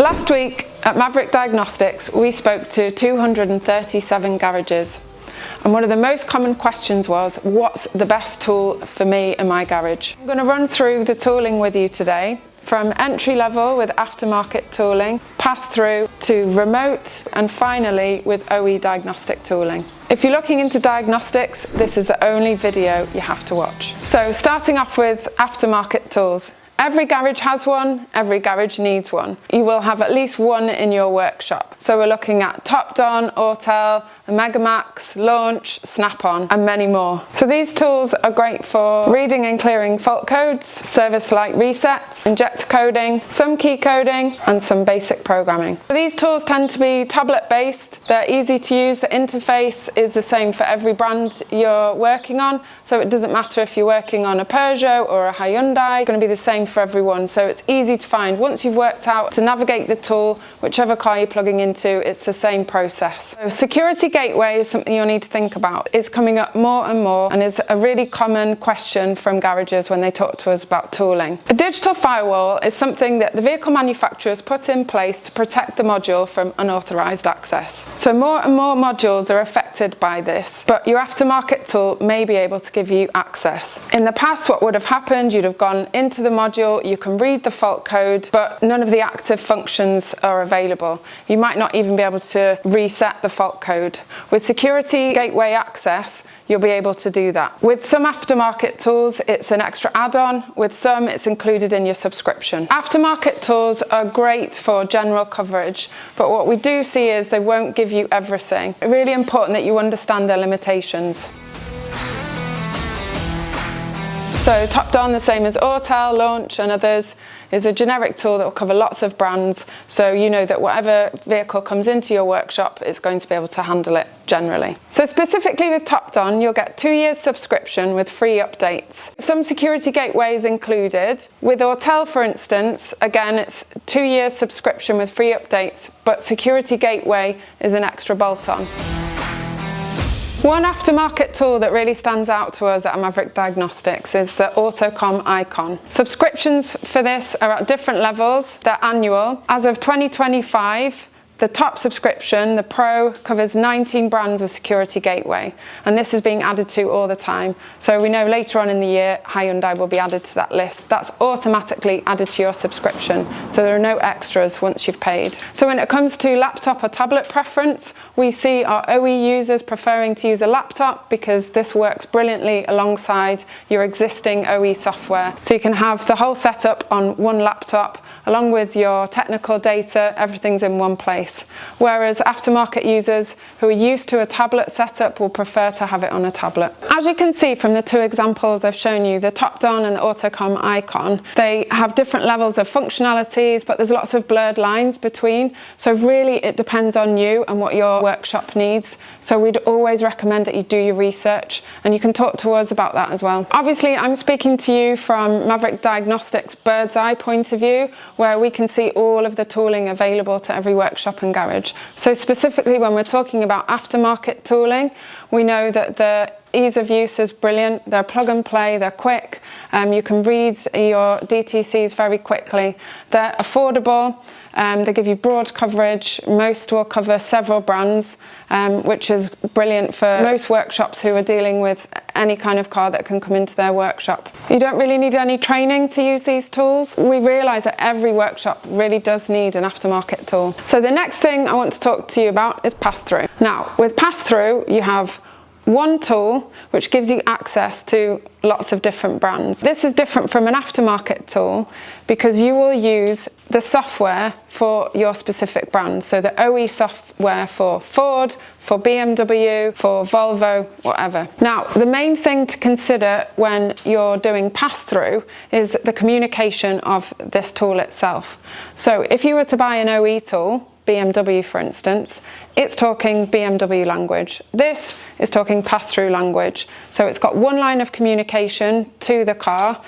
Last week at Maverick Diagnostics, we spoke to 237 garages. And one of the most common questions was, what's the best tool for me in my garage? I'm going to run through the tooling with you today, from entry level with aftermarket tooling, pass-through to remote, and finally with OE diagnostic tooling. If you're looking into diagnostics, this is the only video you have to watch. So starting off with aftermarket tools. Every garage has one, every garage needs one. You will have at least one in your workshop. So we're looking at Top-Don, Autel, Megamax, Launch, Snap-on, and many more. So these tools are great for reading and clearing fault codes, service light resets, injector coding, some key coding, and some basic programming. These tools tend to be tablet-based. They're easy to use. The interface is the same for every brand you're working on. So it doesn't matter if you're working on a Peugeot or a Hyundai, it's going to be the same for everyone, so it's easy to find. Once you've worked out to navigate the tool, whichever car you're plugging into, it's the same process. So security gateway is something you'll need to think about. It's coming up more and more and is a really common question from garages when they talk to us about tooling. A digital firewall is something that the vehicle manufacturers put in place to protect the module from unauthorized access. So more and more modules are affected by this, but your aftermarket tool may be able to give you access. In the past, what would have happened, you'd have gone into the module, you can read the fault code, but none of the active functions are available. You might not even be able to reset the fault code. With security gateway access, you'll be able to do that. With some aftermarket tools, it's an extra add-on. With some, it's included in your subscription. Aftermarket tools are great for general coverage, but what we do see is they won't give you everything. It's really important that you understand their limitations. So Top-Don, the same as Autel, Launch and others, is a generic tool that will cover lots of brands, so you know that whatever vehicle comes into your workshop, it's going to be able to handle it generally. So specifically with Top-Don, you'll get 2 years subscription with free updates. Some security gateways included. With Autel, for instance, again, it's 2 years subscription with free updates, but security gateway is an extra bolt-on. One aftermarket tool that really stands out to us at Maverick Diagnostics is the Autocom Icon. Subscriptions for this are at different levels. They're annual. As of 2025, the top subscription, the Pro, covers 19 brands with security gateway, and this is being added to all the time. So we know later on in the year, Hyundai will be added to that list. That's automatically added to your subscription, so there are no extras once you've paid. So when it comes to laptop or tablet preference, we see our OE users preferring to use a laptop because this works brilliantly alongside your existing OE software. So you can have the whole setup on one laptop, along with your technical data, everything's in one place. Whereas aftermarket users who are used to a tablet setup will prefer to have it on a tablet. As you can see from the two examples I've shown you, the Top-Don and the Autocom Icon, they have different levels of functionalities, but there's lots of blurred lines between. So really it depends on you and what your workshop needs. So we'd always recommend that you do your research, and you can talk to us about that as well. Obviously, I'm speaking to you from Maverick Diagnostics' bird's eye point of view, where we can see all of the tooling available to every workshop and garage. So specifically when we're talking about aftermarket tooling, we know that the ease of use is brilliant. They're plug and play, they're quick. You can read your DTCs very quickly. They're affordable. They give you broad coverage. Most will cover several brands, which is brilliant for most workshops who are dealing with any kind of car that can come into their workshop. You don't really need any training to use these tools. We realise that every workshop really does need an aftermarket tool. So the next thing I want to talk to you about is pass-through. Now, with pass-through, you have one tool which gives you access to lots of different brands. This is different from an aftermarket tool because you will use the software for your specific brand. So the OE software for Ford, for BMW, for Volvo, whatever. Now, the main thing to consider when you're doing pass-through is the communication of this tool itself. So if you were to buy an OE tool, BMW for instance, it's talking BMW language. This is talking pass-through language. So it's got one line of communication to the car,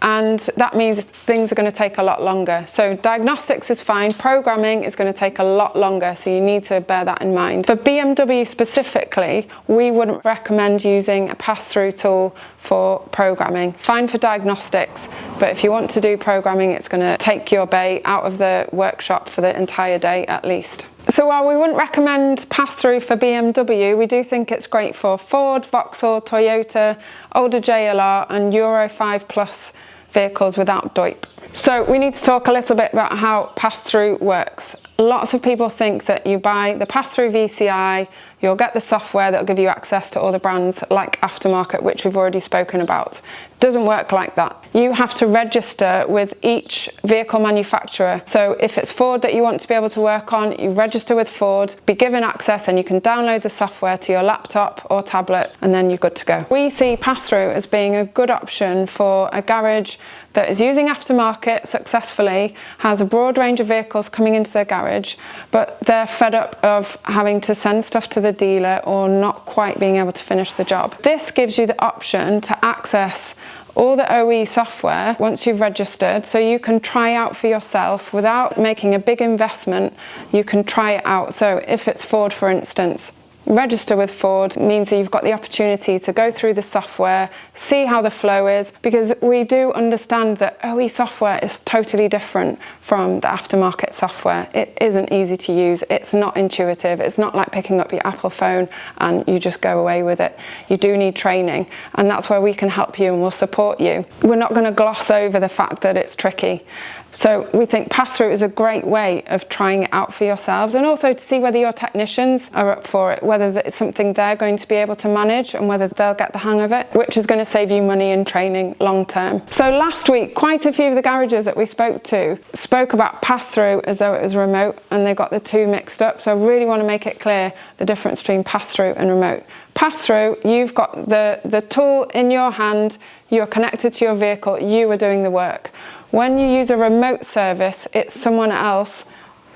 and that means things are going to take a lot longer. So diagnostics is fine, programming is going to take a lot longer, so you need to bear that in mind. For BMW specifically, we wouldn't recommend using a pass-through tool for programming. Fine for diagnostics, but if you want to do programming, it's going to take your bay out of the workshop for the entire day at least. So while we wouldn't recommend pass-through for BMW, we do think it's great for Ford, Vauxhall, Toyota, older JLR and Euro 5 Plus vehicles without DOIP. So we need to talk a little bit about how pass-through works. Lots of people think that you buy the pass-through VCI, you'll get the software that'll give you access to all the brands like Aftermarket, which we've already spoken about. It doesn't work like that. You have to register with each vehicle manufacturer. So if it's Ford that you want to be able to work on, you register with Ford, be given access, and you can download the software to your laptop or tablet, and then you're good to go. We see pass-through as being a good option for a garage that is using Aftermarket successfully, has a broad range of vehicles coming into their garage, but they're fed up of having to send stuff to the dealer or not quite being able to finish the job. This gives you the option to access all the OE software once you've registered, so you can try out for yourself without making a big investment. You can try it out. So if it's Ford, for instance, register with Ford means that you've got the opportunity to go through the software, see how the flow is, because we do understand that OE software is totally different from the aftermarket software. It isn't easy to use, it's not intuitive, it's not like picking up your Apple phone and you just go away with it. You do need training, and that's where we can help you and we'll support you. We're not going to gloss over the fact that it's tricky. So we think pass-through is a great way of trying it out for yourselves, and also to see whether your technicians are up for it, whether it's something they're going to be able to manage and whether they'll get the hang of it, which is going to save you money in training long term. So last week, quite a few of the garages that we spoke to spoke about pass-through as though it was remote, and they got the two mixed up. So I really want to make it clear the difference between pass-through and remote. Pass-through, you've got the tool in your hand, you're connected to your vehicle, you are doing the work. When you use a remote service, it's someone else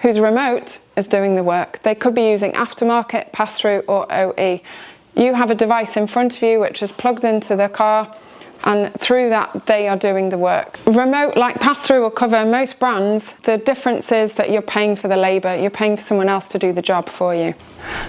who's remote is doing the work. They could be using Aftermarket, pass-through or OE. You have a device in front of you which is plugged into the car, and through that they are doing the work. Remote, like pass-through, will cover most brands. The difference is that you're paying for the labour, you're paying for someone else to do the job for you.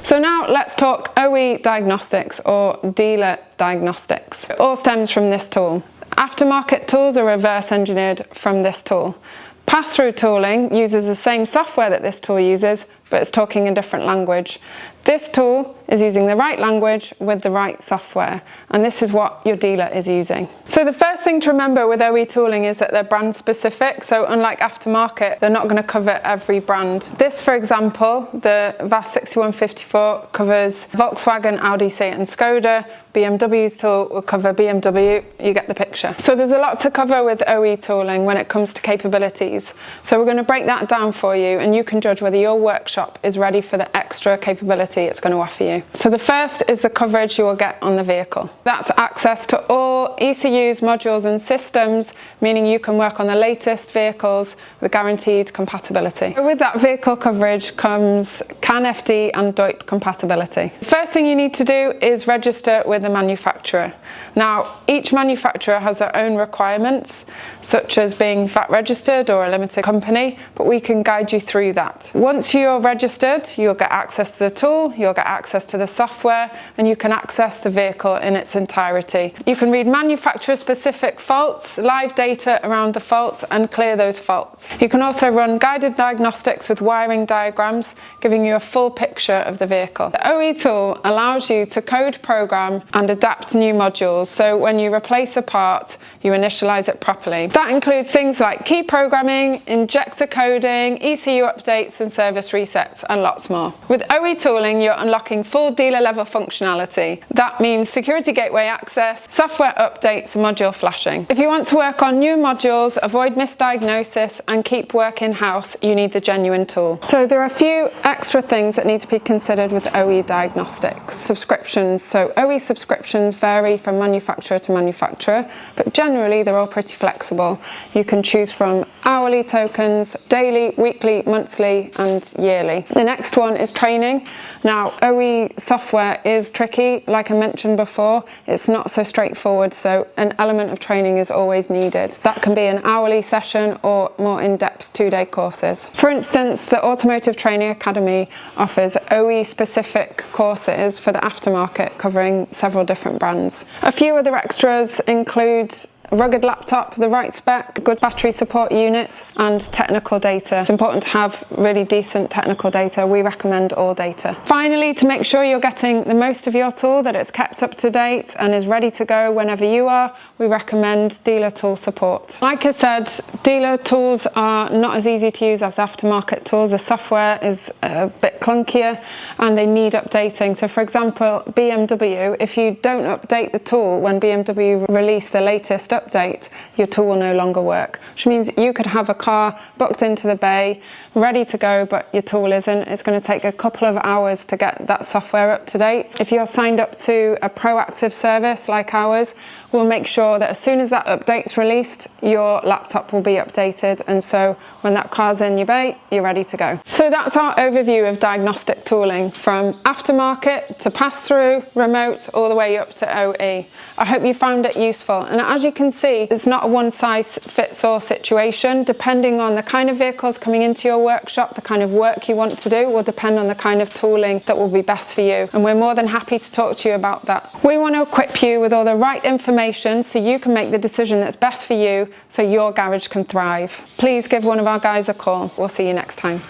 So now let's talk OE diagnostics or dealer diagnostics. It all stems from this tool. Aftermarket tools are reverse engineered from this tool. Pass-through tooling uses the same software that this tool uses, but it's talking a different language. This tool is using the right language with the right software, and this is what your dealer is using. So the first thing to remember with OE tooling is that they're brand specific. So unlike Aftermarket, they're not going to cover every brand. This, for example, the VAS 6154 covers Volkswagen, Audi, Seat and Skoda. BMW's tool will cover BMW. You get the picture. So there's a lot to cover with OE tooling when it comes to capabilities. So we're going to break that down for you, and you can judge whether your workshop is ready for the extra capability it's going to offer you. So the first is the coverage you will get on the vehicle. That's access to all ECUs, modules and systems, meaning you can work on the latest vehicles with guaranteed compatibility. With that vehicle coverage comes CAN FD and DOIP compatibility. The first thing you need to do is register with the manufacturer. Now, each manufacturer has their own requirements, such as being VAT registered or a limited company, but we can guide you through that. Once you're registered, you'll get access to the tool, you'll get access to the software, and you can access the vehicle in its entirety. You can read manufacturer-specific faults, live data around the fault, and clear those faults. You can also run guided diagnostics with wiring diagrams, giving you a full picture of the vehicle. The OE tool allows you to code, program, and adapt new modules, so when you replace a part, you initialize it properly. That includes things like key programming, injector coding, ECU updates and service resets, and lots more. With OE tooling, you're unlocking full dealer level functionality. That means security gateway access, software updates, and module flashing. If you want to work on new modules, avoid misdiagnosis, and keep work in-house, you need the genuine tool. So there are a few extra things that need to be considered with OE diagnostics. Subscriptions. So OE subscriptions vary from manufacturer to manufacturer, but generally they're all pretty flexible. You can choose from hourly tokens, daily, weekly, monthly, and yearly. really. The next one is training. Now, OE software is tricky. Like I mentioned before, it's not so straightforward, so an element of training is always needed. That can be an hourly session or more in-depth 2-day courses. For instance, the Automotive Training Academy offers OE-specific courses for the aftermarket covering several different brands. A few other extras include a rugged laptop, the right spec, good battery support unit, and technical data. It's important to have really decent technical data. We recommend all data. Finally, to make sure you're getting the most of your tool, that it's kept up to date and is ready to go whenever you are, we recommend dealer tool support. Like I said, dealer tools are not as easy to use as aftermarket tools. The software is a bit clunkier and they need updating. So for example, BMW, if you don't update the tool when BMW release the latest update, your tool will no longer work, which means you could have a car booked into the bay, ready to go, but your tool isn't. It's going to take a couple of hours to get that software up to date. If you're signed up to a proactive service like ours, we'll make sure that as soon as that update's released, your laptop will be updated, and so when that car's in your bay, you're ready to go. So that's our overview of diagnostic tooling, from aftermarket to pass-through, remote, all the way up to OE. I hope you found it useful, and as you can see, it's not a one-size-fits-all situation. Depending on the kind of vehicles coming into your workshop, the kind of work you want to do will depend on the kind of tooling that will be best for you, and we're more than happy to talk to you about that. We want to equip you with all the right information so you can make the decision that's best for you, so your garage can thrive. Please give one of our guys a call. We'll see you next time.